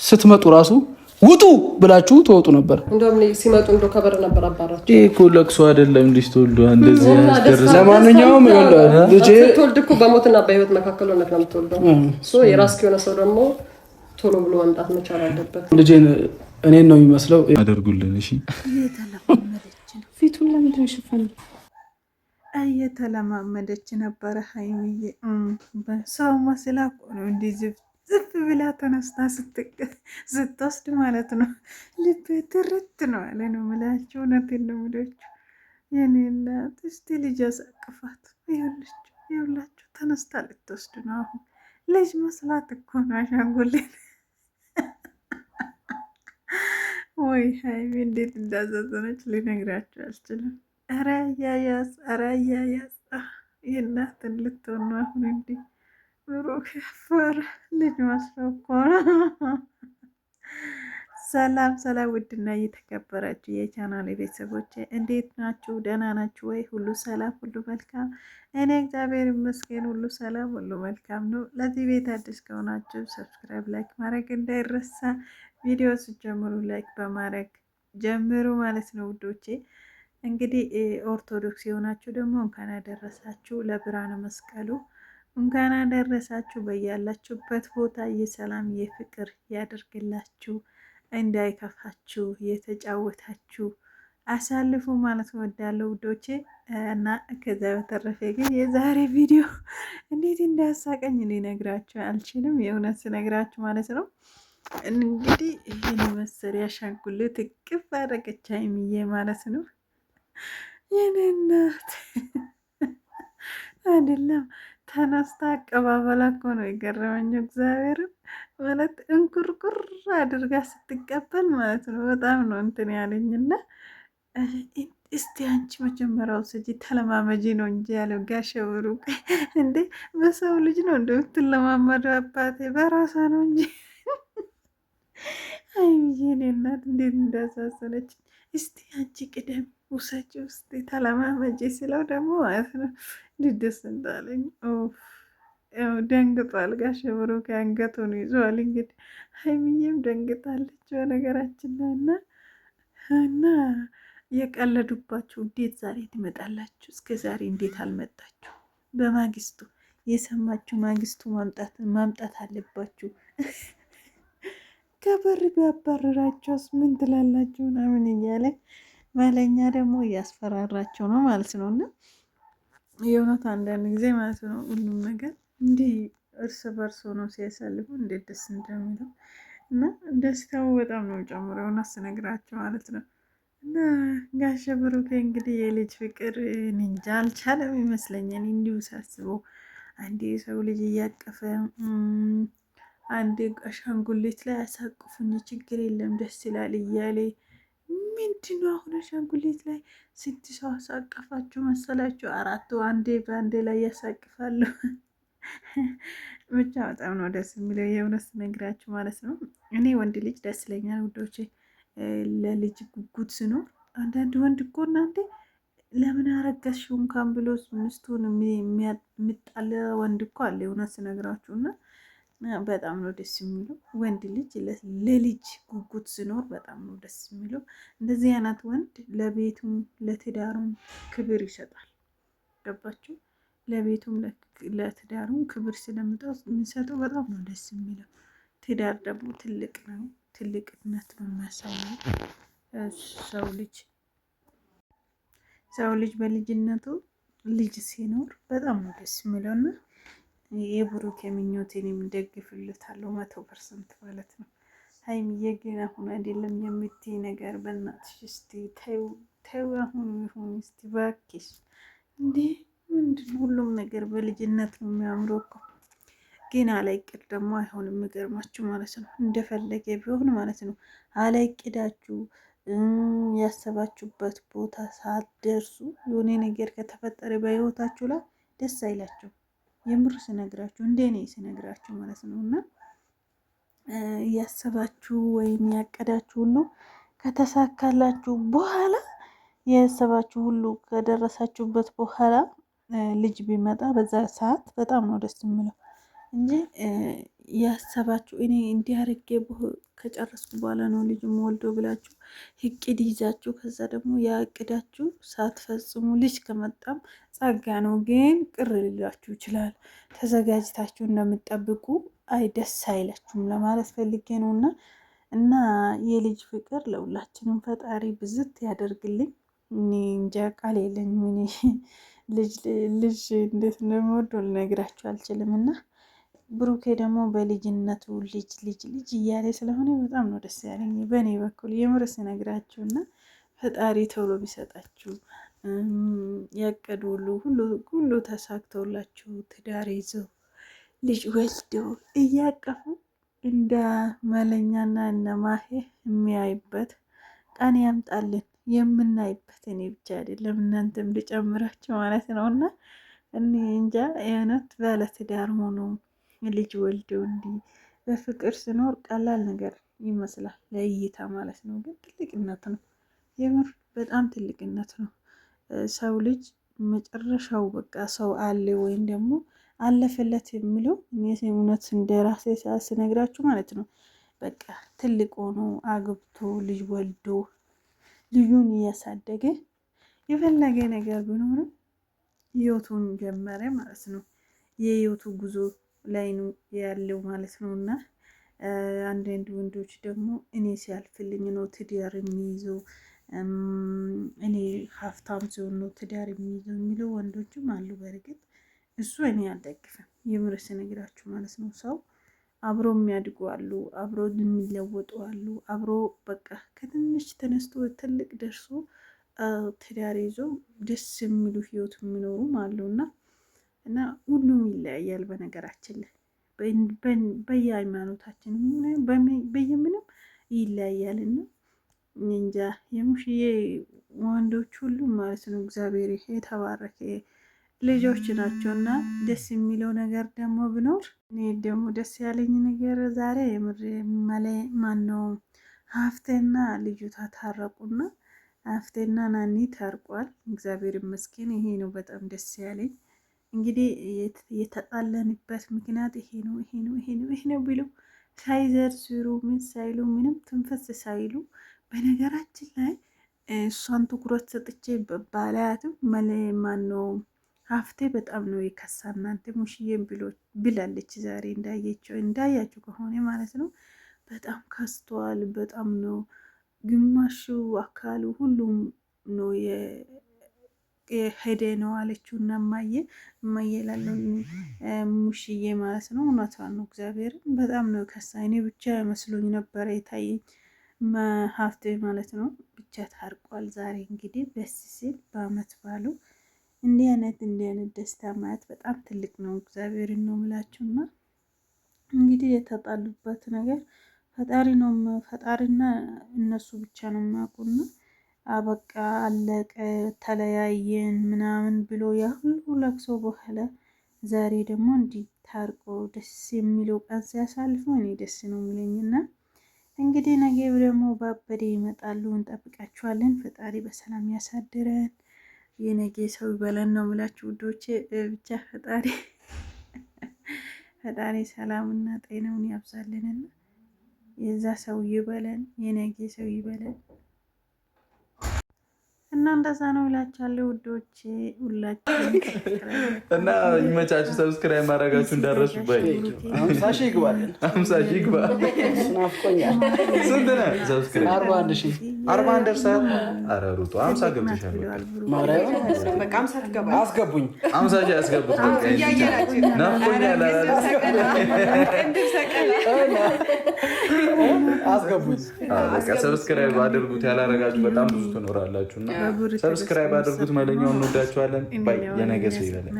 ስትመጡ ራሱ ውጡ ብላችሁ ተወጡ ነበር። እንደውም ሲመጡ እንደው ከበር ነበር አባራችሁ። ይሄ እኮ ለቅሶ አይደለም ልጅ ተወልዶ እንደዚህ ያስደርስ። ለማንኛውም ልጄ ስትወልድ እኮ በሞትና በህይወት መካከል ሆነህ ነው የምትወልደው። የራስህ የሆነ ሰው ደግሞ ቶሎ ብሎ መምጣት መቻል አለበት። ልጄን እኔን ነው የሚመስለው። አደርጉልን። እሺ ፊቱን ለምንድን ሽፈን እየተለማመደች ነበረ ሀይሚዬ። ሰው መስላ እኮ ነው እንዲህ ዝፍ ብላ ተነስታ ስትወስድ ማለት ነው። ልቤ ትርት ነው ያለ ነው የምላቸው። እውነቴን ነው የምላቸው የኔ እናት። እስቲ ልጅ አሳቅፋት። ይኸውላችሁ ተነስታ ልትወስድ ነው አሁን። ልጅ መስላት እኮ ነው አሻንጉሊት። ወይ ሀይሚ እንዴት እንዳዘዘነች ልነግራቸው አልችልም። ኧረ አያያዝ የእናትን ልትሆን ነው አሁን እንዲህ ብሩክ ያፈረ ልጅ መስለው እኮ ነው። ሰላም ውድና እየተከበራችሁ የቻናል ቤተሰቦች እንዴት ናችሁ? ደህና ናችሁ ወይ? ሁሉ ሰላም፣ ሁሉ መልካም። እኔ እግዚአብሔር ይመስገን ሁሉ ሰላም፣ ሁሉ መልካም ነው። ለዚህ ቤት አዲስ ከሆናችሁ ሰብስክራይብ፣ ላይክ ማድረግ እንዳይረሳ። ቪዲዮ ስትጀምሩ ላይክ በማድረግ ጀምሩ ማለት ነው ውዶቼ። እንግዲህ ኦርቶዶክስ የሆናችሁ ደግሞ እንኳን ያደረሳችሁ ለብርሃነ መስቀሉ እንኳን አደረሳችሁ። በያላችሁበት ቦታ የሰላም የፍቅር ያደርግላችሁ፣ እንዳይከፋችሁ የተጫወታችሁ አሳልፉ ማለት ወዳለው ውዶቼ። እና ከዛ በተረፈ ግን የዛሬ ቪዲዮ እንዴት እንዳያሳቀኝ ሊነግራችሁ አልችልም። የእውነት ስነግራችሁ ማለት ነው። እንግዲህ ይህን መሰል ያሻንጉሊት እቅፍ አደረገች ሀይሚዬ ማለት ነው። የኔ እናት አይደለም ተነስታ አቀባበላ እኮ ነው የገረመኝ። እግዚአብሔርን ማለት እንኩርኩር አድርጋ ስትቀበል ማለት ነው። በጣም ነው እንትን ያለኝና እስቲ አንቺ መጀመሪያው ስጂ ተለማመጂ ነው እንጂ ያለው ጋሽ ብሩክ። እንዴ በሰው ልጅ ነው እንደምትለማመደው አባቴ፣ በራሳ ነው እንጂ። አይ የኔ እናት እንዴት እንዳሳሰነች። እስቲ አንቺ ቅደም ውሰጂ ውስጥ ተለማመጂ ስለው ደግሞ ማለት ነው እንዲደስ እንዳለኝ ደንግጧል። ጋሽ ብሩክ አንገቱን ይዟል። እንግዲህ ሀይሚዬም ደንግጣለች በነገራችን ላይ እና የቀለዱባችሁ እንዴት ዛሬ ትመጣላችሁ? እስከ ዛሬ እንዴት አልመጣችሁ? በማግስቱ የሰማችሁ ማግስቱ ማምጣት አለባችሁ። ከበር ቢያባረራቸውስ ምን ትላላችሁ? ምናምን እያለ ማለኛ ደግሞ እያስፈራራቸው ነው ማለት ነው። እና የእውነት አንዳንድ ጊዜ ማለት ነው ሁሉም ነገር እንዲህ እርስ በርስ ሆነው ሲያሳልፉ እንዴት ደስ እንደሚለው እና ደስታው በጣም ነው ጨምረው እውነት ስነግራቸው ማለት ነው። እና ጋሸ ብሩኬ እንግዲህ የልጅ ፍቅር እንጃ አልቻለም ይመስለኛል። እንዲሁ ሳስበው አንዴ የሰው ልጅ እያቀፈ አንዴ አሻንጉሊት ላይ ያሳቅፉኝ ችግር የለም ደስ ይላል እያለ ምንድነው አሁን አሻንጉሊት ላይ ስንት ሰው አሳቀፋችሁ መሰላችሁ? አራቱ አንዴ በአንዴ ላይ ያሳቅፋሉ። ብቻ በጣም ነው ደስ የሚለው የእውነት ነግራችሁ ማለት ነው። እኔ ወንድ ልጅ ደስ ይለኛል ውዶቼ፣ ለልጅ ጉጉት ስኖር። አንዳንድ ወንድ እኮ እናንተ ለምን አረገዝሽው እንኳን ብሎ ሚስቱን የሚጣለ ወንድ እኮ አለ የእውነት ስነግራችሁ። እና በጣም ነው ደስ የሚለው ወንድ ልጅ ለልጅ ጉጉት ሲኖር በጣም ነው ደስ የሚለው። እንደዚህ አይነት ወንድ ለቤቱም ለትዳሩም ክብር ይሰጣል። ገባችሁ? ለቤቱም ለትዳሩም ክብር ስለሚሰጠው በጣም ነው ደስ የሚለው። ትዳር ደግሞ ትልቅ ነው፣ ትልቅነት ነው የሚያሳየው። ሰው ልጅ በልጅነቱ ልጅ ሲኖር በጣም ነው ደስ የሚለው እና የብሩክ የምኞቴን የምደግፍልታለሁ 100% ማለት ነው። ሀይሚዬ ግን አሁን አይደለም የምትይ ነገር በእናትሽ እስቲ ተይው አሁን ይሁን እስቲ እባክሽ። እንዴ ምንድን ሁሉም ነገር በልጅነት ነው የሚያምረው እኮ። ግን አላይቅድ ደግሞ አይሆንም። የሚገርማችሁ ማለት ነው እንደፈለገ ቢሆን ማለት ነው አላይቅዳችሁ ያሰባችሁበት ቦታ ሳትደርሱ የሆነ ነገር ከተፈጠረ በህይወታችሁ ላይ ደስ አይላችሁ። የምር ስነግራችሁ እንደኔ ስነግራችሁ ማለት ነው። እና ያሰባችሁ ወይም ያቀዳችሁ ሁሉ ከተሳካላችሁ በኋላ ያሰባችሁ ሁሉ ከደረሳችሁበት በኋላ ልጅ ቢመጣ በዛ ሰዓት በጣም ነው ደስ የሚለው። እንጂ ያሰባችሁ እኔ እንዲያርጌ ከጨረስኩ በኋላ ነው ልጅም ወልዶ ብላችሁ እቅድ ይዛችሁ ከዛ ደግሞ ያቅዳችሁ ሳትፈጽሙ ልጅ ከመጣም ጸጋ ነው፣ ግን ቅር ሊላችሁ ይችላል። ተዘጋጅታችሁ እንደምትጠብቁ ደስ አይላችሁም ለማለት ፈልጌ ነው። እና የልጅ ፍቅር ለሁላችንም ፈጣሪ ብዝት ያደርግልኝ። እኔ እንጃ ቃል የለኝም። እኔ ልጅ እንዴት እንደምወደው ልነግራችሁ አልችልም። እና ብሩኬ ደግሞ በልጅነቱ ልጅ እያለ ስለሆነ በጣም ነው ደስ ያለኝ በእኔ በኩል የምር ስነግራችሁ። እና ፈጣሪ ቶሎ ቢሰጣችሁ ያቀዱ ሁሉ ተሳክተውላችሁ ትዳር ይዘው ልጅ ወልደው እያቀፉ እንደ መለኛና እነ ማሄ የሚያይበት ቀን ያምጣልን። የምናይበት እኔ ብቻ አይደለም እናንተም ልጨምራችሁ ማለት ነው። እና እኔ እንጃ የእውነት ባለትዳር ሆኖ ልጅ ወልደው እንዲህ በፍቅር ስኖር ቀላል ነገር ይመስላል ለእይታ ማለት ነው። ግን ትልቅነት ነው፣ የምር በጣም ትልቅነት ነው። ሰው ልጅ መጨረሻው በቃ ሰው አለ ወይም ደግሞ አለፈለት የሚለው እውነት እንደ ራሴ ስነግራችሁ ማለት ነው። በቃ ትልቅ ሆኖ አግብቶ ልጅ ወልዶ ልዩን እያሳደገ የፈለገ ነገር ቢኖርም ህይወቱን ጀመረ ማለት ነው። የህይወቱ ጉዞ ላይ ነው ያለው ማለት ነው። እና አንዳንድ ወንዶች ደግሞ እኔ ሲያልፍልኝ ነው ትዳር የሚይዘው፣ እኔ ሀብታም ሲሆን ነው ትዳር የሚይዘው የሚለው ወንዶችም አሉ። በእርግጥ እሱ እኔ አልደግፍም፣ የምር ስነግራችሁ ማለት ነው። ሰው አብሮ የሚያድጉ አሉ፣ አብሮ የሚለወጡ አሉ፣ አብሮ በቃ ከትንሽ ተነስቶ ትልቅ ደርሶ ትዳር ይዞ ደስ የሚሉ ህይወት የሚኖሩም አሉ። እና ሁሉም ይለያያል። በነገራችን ላይ በየሃይማኖታችን በየምንም ይለያያል። እና እንጃ የሙሽዬ ወንዶች ሁሉም ማለት ነው እግዚአብሔር የተባረከ ልጆች ናቸው። እና ደስ የሚለው ነገር ደግሞ ብኖር እኔ ደግሞ ደስ ያለኝ ነገር ዛሬ የምር ማነው ሀፍቴና ልጁታ ታረቁና ሀፍቴና ናኒ ታርቋል። እግዚአብሔር ይመስገን። ይሄ ነው በጣም ደስ ያለኝ። እንግዲህ የተጣለንበት ምክንያት ይሄ ነው ብለው ሳይዘርዝሩ ምን ሳይሉ ምንም ትንፈስ ሳይሉ በነገራችን ላይ እሷን ትኩረት ሰጥቼ ባላያትም ማነው ሀፍቴ በጣም ነው የከሳ። እናንተ ሙሽዬን ብላለች ዛሬ እንዳያችሁ ከሆነ ማለት ነው። በጣም ከስተዋል። በጣም ነው ግማሹ አካሉ ሁሉም ነው ሄደ ነው አለችው። እና እማዬ ላለው ሙሽዬ ማለት ነው። እውነቷን ነው። እግዚአብሔርን በጣም ነው ከሳ። እኔ ብቻ መስሎኝ ነበረ የታየኝ ሀፍቴ ማለት ነው። ብቻ ታርቋል ዛሬ። እንግዲህ ደስ ሲል በአመት ባሉ እንዲህ አይነት ደስታ ማየት በጣም ትልቅ ነው። እግዚአብሔርን ነው ምላችሁና እንግዲህ የተጣሉበት ነገር ፈጣሪና እነሱ ብቻ ነው የሚያውቁና አበቃ አለቀ ተለያየን ምናምን ብሎ ያ ሁሉ ለቅሶ በኋላ ዛሬ ደግሞ እንዲህ ታርቆ ደስ የሚለው ቀን ሲያሳልፉ እኔ ደስ ነው የሚለኝና እንግዲህ ነገ ደግሞ ባበደ ይመጣሉ። እንጠብቃችኋለን። ፈጣሪ በሰላም ያሳድረን። የነገ ሰው ይበለን ነው የምላችሁ ውዶቼ። ብቻ ፈጣሪ ሰላምና ጤናውን ያብዛልንና የዛ ሰው ይበለን፣ የነገ ሰው ይበለን እና እንደዛ ነው እላችኋለሁ ውዶቼ። ሁላችሁም እና ይመቻችሁ። ሰብስክራይብ ማድረጋችሁ እንዳረሱ ባይ 50 ሺህ ይግባልን። 50 ሺህ ይግባ። ናፍቆኛል። ስንት ነው ሰብስክራይብ? 41 ሺህ 41 ደርሰሃል። ኧረ ሩጡ 50 ገብተሻል። ማርያም በቃ 50 ትገባ አስገቡኝ። 50 ሺህ ያስገቡት። ናፍቆኛል። አስገቡኝ። በቃ ሰብስክራይብ አድርጉት። ያላረጋችሁ በጣም ብዙ ትኖራላችሁና ሰብስክራይብ አድርጉት። መለኛውን እንወዳችኋለን። ባይ የነገ ሰው ይበለን።